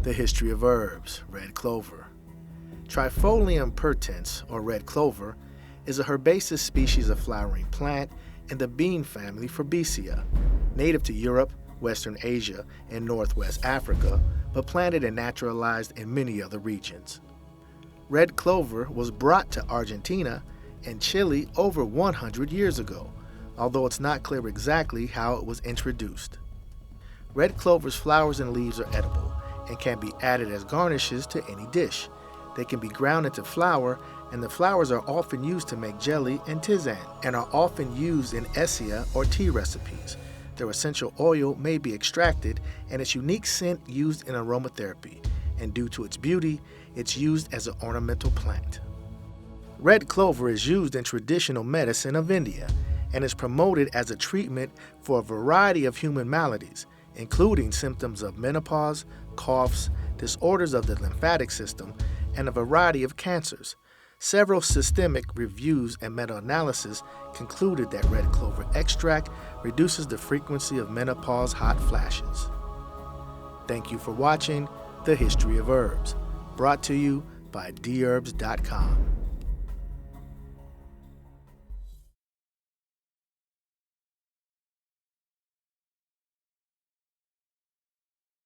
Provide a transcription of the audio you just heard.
The history of herbs, red clover. Trifolium pertens, or red clover, is a herbaceous species of flowering plant in the bean family Fabaceae, native to Europe, Western Asia, and Northwest Africa, but planted and naturalized in many other regions. Red clover was brought to Argentina and Chile over 100 years ago, although it's not clear exactly how it was introduced. Red clover's flowers and leaves are edible and can be added as garnishes to any dish. They can be ground into flour, and the flowers are often used to make jelly and tisane, and are often used in essia or tea recipes. Their essential oil may be extracted, and its unique scent used in aromatherapy, and due to its beauty, it's used as an ornamental plant. Red clover is used in traditional medicine of India, and is promoted as a treatment for a variety of human maladies, including symptoms of menopause, coughs, disorders of the lymphatic system, and a variety of cancers. Several systemic reviews and meta-analysis concluded that red clover extract reduces the frequency of menopause hot flashes. Thank you for watching The History of Herbs, brought to you by Dherbs.com.